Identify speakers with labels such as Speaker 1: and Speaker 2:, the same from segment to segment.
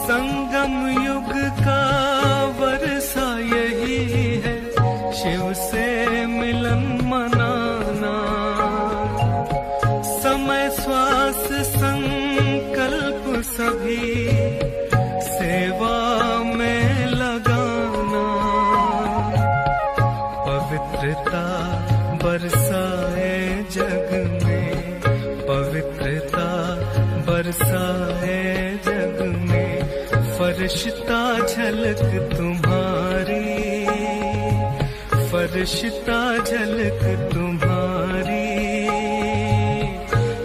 Speaker 1: संगम युग का वर्षा यही है, शिव से मिलन मनाना। समय श्वास संकल्प सभी सेवा में लगाना। पवित्रता बरसाए जग में, पवित्रता बरसाए जग में। फरिश्ता झलक तुम्हारी, फरिश्ता झलक तुम्हारी।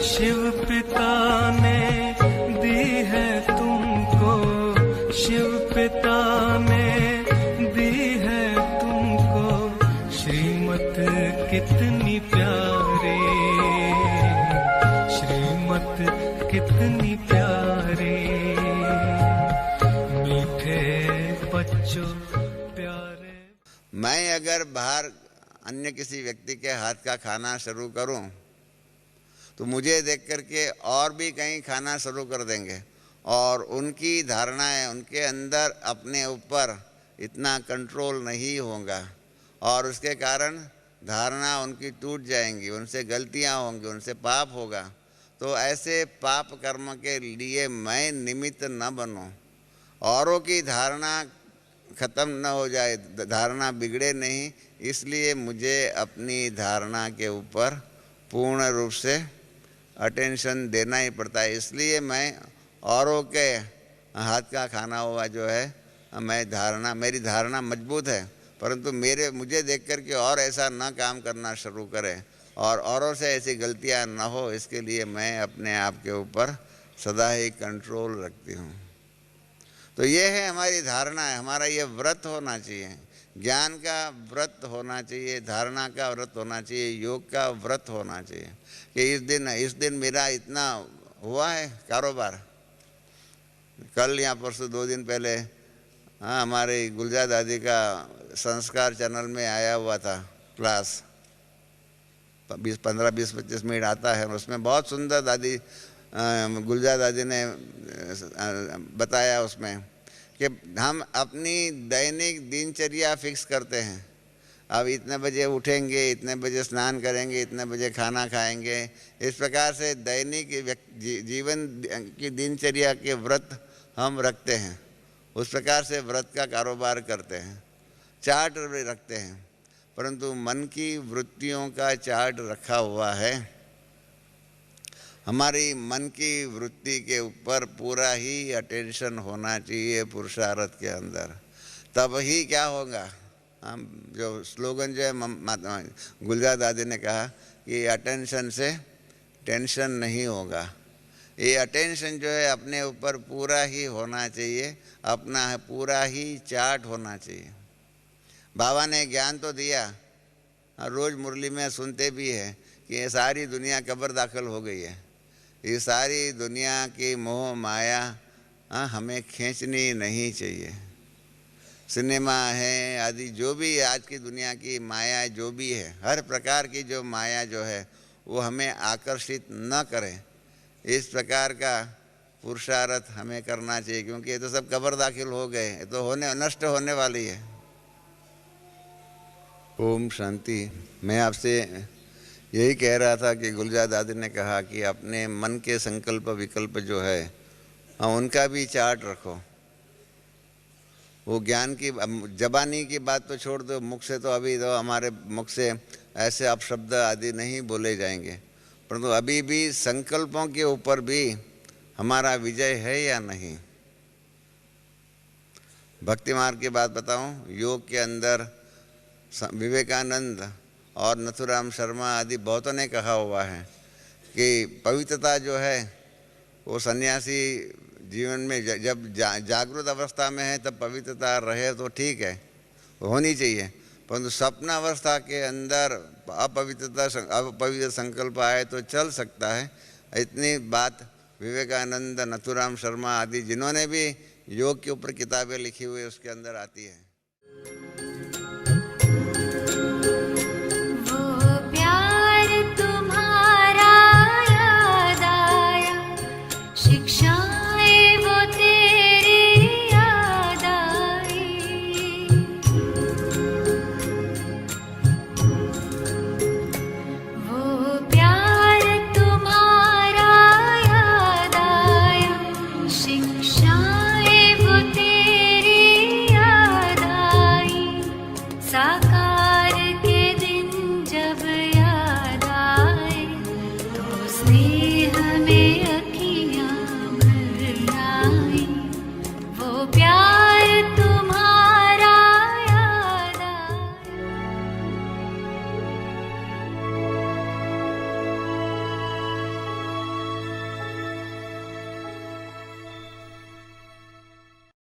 Speaker 1: शिव पिता ने दी है तुमको, शिव पिता ने दी है तुमको श्रीमत कितनी प्यारी, श्रीमत कितनी प्यारी। मीठे बच्चों प्यारे।
Speaker 2: मैं अगर बाहर अन्य किसी व्यक्ति के हाथ का खाना शुरू करूं तो मुझे देख करके और भी कहीं खाना शुरू कर देंगे, और उनकी धारणाएं, उनके अंदर अपने ऊपर इतना कंट्रोल नहीं होगा, और उसके कारण धारणा उनकी टूट जाएंगी, उनसे गलतियां होंगी, उनसे पाप होगा। तो ऐसे पाप कर्म के लिए मैं निमित्त न बनूं, औरों की धारणा ख़त्म न हो जाए, धारणा बिगड़े नहीं, इसलिए मुझे अपनी धारणा के ऊपर पूर्ण रूप से अटेंशन देना ही पड़ता है। इसलिए मैं औरों के हाथ का खाना हुआ जो है, मेरी धारणा मजबूत है, परंतु मुझे देख कर के और ऐसा न काम करना शुरू करें और औरों से ऐसी गलतियां न हो, इसके लिए मैं अपने आप के ऊपर सदा ही कंट्रोल रखती हूँ। तो ये है हमारी धारणा है, हमारा ये व्रत होना चाहिए, ज्ञान का व्रत होना चाहिए, धारणा का व्रत होना चाहिए, योग का व्रत होना चाहिए कि इस दिन मेरा इतना हुआ है कारोबार। कल या परसों 2 दिन पहले हमारी गुलजार दादी का संस्कार चैनल में आया हुआ था क्लास, 15-20-25 मिनट आता है, उसमें बहुत सुंदर दादी गुलजार दादी ने बताया उसमें कि हम अपनी दैनिक दिनचर्या फिक्स करते हैं। अब इतने बजे उठेंगे, इतने बजे स्नान करेंगे, इतने बजे खाना खाएंगे, इस प्रकार से दैनिक जीवन की दिनचर्या के व्रत हम रखते हैं। उस प्रकार से व्रत का कारोबार करते हैं, चार्ट रखते हैं, परंतु मन की वृत्तियों का चार्ट रखा हुआ है। हमारी मन की वृत्ति के ऊपर पूरा ही अटेंशन होना चाहिए पुरुषार्थ के अंदर, तब ही क्या होगा। हम जो स्लोगन जो है गुलजार दादी ने कहा कि अटेंशन से टेंशन नहीं होगा। ये अटेंशन जो है अपने ऊपर पूरा ही होना चाहिए, अपना पूरा ही चार्ट होना चाहिए। बाबा ने ज्ञान तो दिया, रोज़ मुरली में सुनते भी है कि ये सारी दुनिया कब्र दाखिल हो गई है, ये सारी दुनिया की मोह माया हमें खींचनी नहीं चाहिए। सिनेमा है आदि जो भी आज की दुनिया की माया जो भी है, हर प्रकार की जो माया जो है वो हमें आकर्षित न करे, इस प्रकार का पुरुषार्थ हमें करना चाहिए, क्योंकि ये तो सब कब्र दाखिल हो गए, ये तो नष्ट होने वाली है। ओम शांति। मैं आपसे यही कह रहा था कि गुलजार दादी ने कहा कि अपने मन के संकल्प विकल्प जो है उनका भी चार्ट रखो। वो ज्ञान की जबानी की बात तो छोड़ दो, मुख से तो अभी तो हमारे मुख से ऐसे अपशब्द आदि नहीं बोले जाएंगे, परंतु अभी भी संकल्पों के ऊपर भी हमारा विजय है या नहीं। भक्ति मार्ग की बात बताऊं, योग के अंदर विवेकानंद और नथुराम शर्मा आदि बहुतों ने कहा हुआ है कि पवित्रता जो है वो सन्यासी जीवन में जब जागृत अवस्था में है तब पवित्रता रहे तो ठीक है, होनी चाहिए, परंतु स्वप्न अवस्था के अंदर अपवित्र संकल्प आए तो चल सकता है। इतनी बात विवेकानंद, नथुराम शर्मा आदि जिन्होंने भी योग के ऊपर किताबें लिखी हुई उसके अंदर आती है।